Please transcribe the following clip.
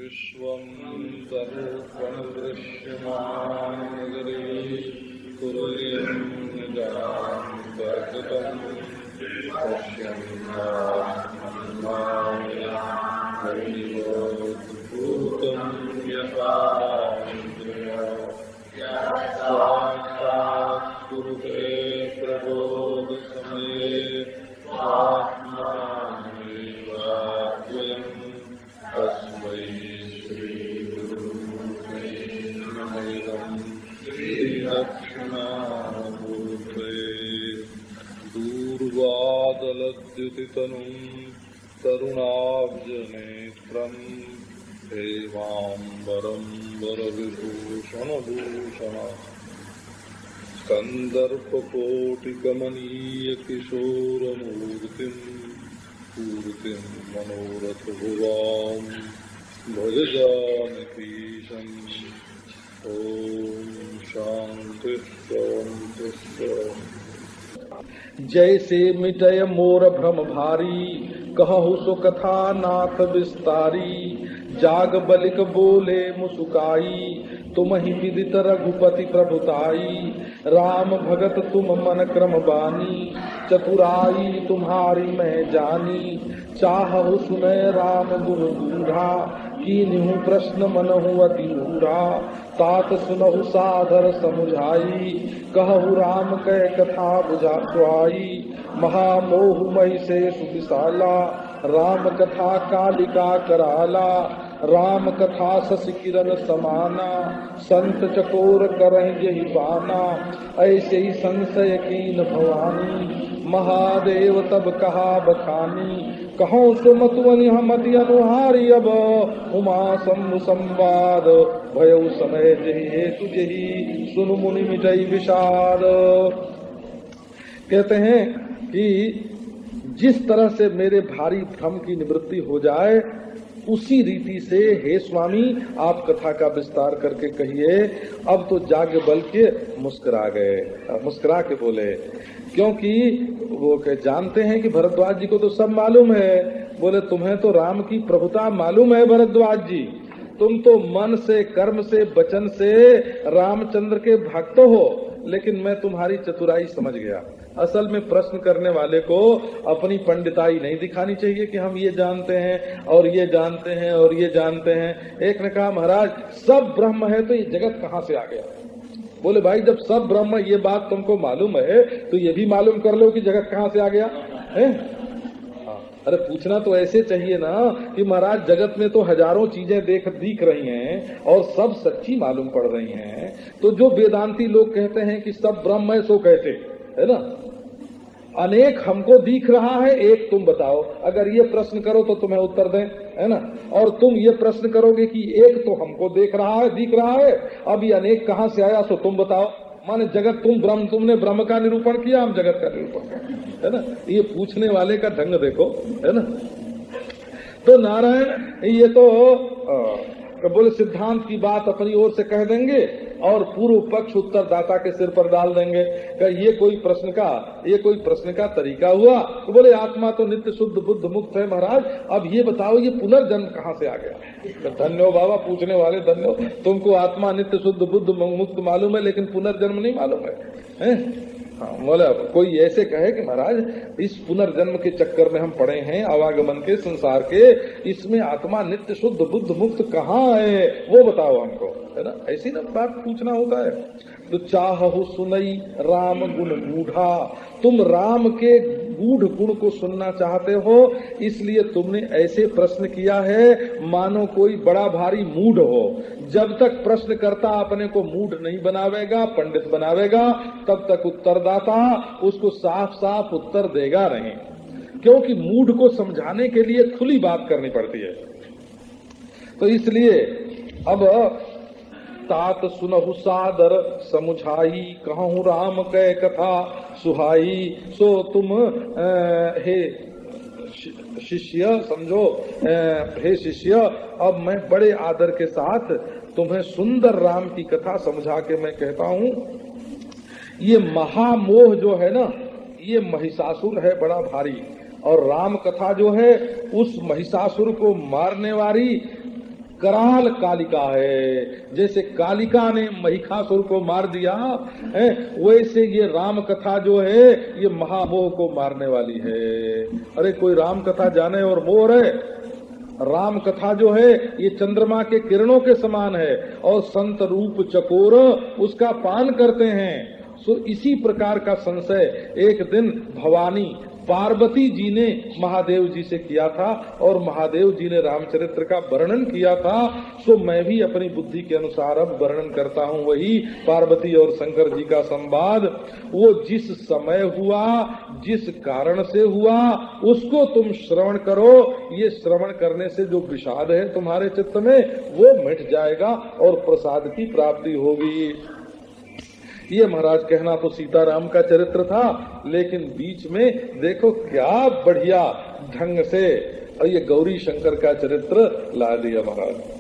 विश्वं सर्वं दृश्यमाननगरे कुर्यं निजान्तर्गतं पश्यन्नात्मभूतं यथा साक्षात् कुरुते प्रबोधसमये आत्मानमेवाद्वयं तस्मै श्रीगुरुवे नमः। श्रीदक्षिणामूर्ते दूर्वादलद्युतितनुं तरुणाब्जनेत्रम् हेमाम्बरं वरविभूषणभूषणम् कन्दर्पकोटिकमनीयकिशोरमूर्तिम् पूर्तिं मनोरथभुवां भज जानकीशम्। ॐ शान्ति शान्ति शान्ति। जैसे मिटय मोर भ्रम भारी, कहु सो कथा नाथ विस्तारी। जाग बलिक बोले मुसुकाई, तुम ही विदित रघुपति प्रभुताई। राम भगत तुम मन क्रम बानी, चतुराई तुम्हारी मैं जानी। चाहु सुनय राम गुण गूढ़ा, कीन्हु प्रश्न मनहु अति मूढ़ा। तात सुनहु सादर समुझाई, कहु राम कै कथा बुझा सुहाई। महामोह मई से सुविशाला, राम कथा कालिका कराला। राम कथा शशि किरण समाना, संत चकोर करहि यही पाना। ऐसे ही संशय कीन भवानी, महादेव तब कहा बखानी। कहो सो मतुअनि हमति अनुहारी, अब उमा सम्मु संवाद भयउ समय जही हेतु जही। सुनु मुनि मिटई विषाद। कहते हैं कि जिस तरह से मेरे भारी भ्रम की निवृत्ति हो जाए, उसी रीति से हे स्वामी आप कथा का विस्तार करके कहिए। अब तो जाग बल के मुस्कुरा गए, मुस्कुरा के बोले, क्योंकि वो जानते हैं कि भरद्वाज जी को तो सब मालूम है। बोले तुम्हें तो राम की प्रभुता मालूम है भरद्वाज जी, तुम तो मन से कर्म से वचन से रामचंद्र के भक्त हो, लेकिन मैं तुम्हारी चतुराई समझ गया। असल में प्रश्न करने वाले को अपनी पंडिताई नहीं दिखानी चाहिए कि हम ये जानते हैं और ये जानते हैं और ये जानते हैं। एक ने कहा महाराज सब ब्रह्म है तो ये जगत कहाँ से आ गया? बोले भाई जब सब ब्रह्म ये बात तुमको मालूम है तो ये भी मालूम कर लो कि जगत कहाँ से आ गया है। अरे पूछना तो ऐसे चाहिए ना कि महाराज जगत में तो हजारों चीजें दिख रही हैं और सब सच्ची मालूम पड़ रही हैं। तो जो वेदांती लोग कहते हैं कि सब ब्रह्म है सो कहते है ना, अनेक हमको दिख रहा है, एक तुम बताओ। अगर ये प्रश्न करो तो तुम्हें उत्तर दें, है ना। और तुम ये प्रश्न करोगे कि एक तो हमको दिख रहा है, अब ये अनेक कहाँ से आया सो तुम बताओ। माने जगत तुमने ब्रह्म का निरूपण किया, हम जगत का निरूपण किया, है ना। ये पूछने वाले का ढंग देखो, है ना। तो नारायण ये तो बोले सिद्धांत की बात अपनी ओर से कह देंगे और पूर्व पक्ष उत्तरदाता के सिर पर डाल देंगे कि ये कोई प्रश्न का तरीका हुआ। तो बोले आत्मा तो नित्य शुद्ध बुद्ध मुक्त है महाराज, अब ये बताओ ये पुनर्जन्म कहाँ से आ गया? तो धन्यो बाबा पूछने वाले धन्यो, तुमको आत्मा नित्य शुद्ध बुद्ध मुक्त मालूम है लेकिन पुनर्जन्म नहीं मालूम है। हाँ, बोले कोई ऐसे कहे कि महाराज इस पुनर्जन्म के चक्कर में हम पड़े हैं, आवागमन के संसार के, इसमें आत्मा नित्य शुद्ध बुद्ध मुक्त कहाँ है वो बताओ हमको, है ना। ऐसी ना बात पूछना होता है। तो चाहु सुनई राम गुण गूढ़ा, तुम राम के गूढ़ गुण को सुनना चाहते हो, इसलिए तुमने ऐसे प्रश्न किया है मानो कोई बड़ा भारी मूढ़ हो। जब तक प्रश्नकर्ता अपने को मूढ़ नहीं बनावेगा, पंडित बनावेगा, तब तक उत्तरदाता उसको साफ साफ उत्तर देगा नहीं, क्योंकि मूढ़ को समझाने के लिए खुली बात करनी पड़ती है। तो इसलिए अब तात सुनहु सादर समुझाई, कहूँ राम कै कथा सुहाई। सो तुम हे शिष्य समझो, हे शिष्य अब मैं बड़े आदर के साथ तुम्हें सुंदर राम की कथा समझा के मैं कहता हूँ। ये महामोह जो है ना, ये महिषासुर है बड़ा भारी, और राम कथा जो है उस महिषासुर को मारने वाली कराल कालिका है। जैसे कालिका ने महिषासुर को मार दिया है, वैसे ये राम कथा जो है ये महामोह को मारने वाली है। अरे कोई राम कथा जाने और मोह रहे? राम कथा जो है ये चंद्रमा के किरणों के समान है और संत रूप चकोर उसका पान करते हैं। सो इसी प्रकार का संशय एक दिन भवानी पार्वती जी ने महादेव जी से किया था और महादेव जी ने रामचरित्र का वर्णन किया था। सो मैं भी अपनी बुद्धि के अनुसार अब वर्णन करता हूँ वही पार्वती और शंकर जी का संवाद। वो जिस समय हुआ, जिस कारण से हुआ, उसको तुम श्रवण करो। ये श्रवण करने से जो विषाद है तुम्हारे चित्त में वो मिट जाएगा और प्रसाद की प्राप्ति होगी। ये महाराज कहना तो सीताराम का चरित्र था, लेकिन बीच में देखो क्या बढ़िया ढंग से ये गौरी शंकर का चरित्र ला दिया महाराज।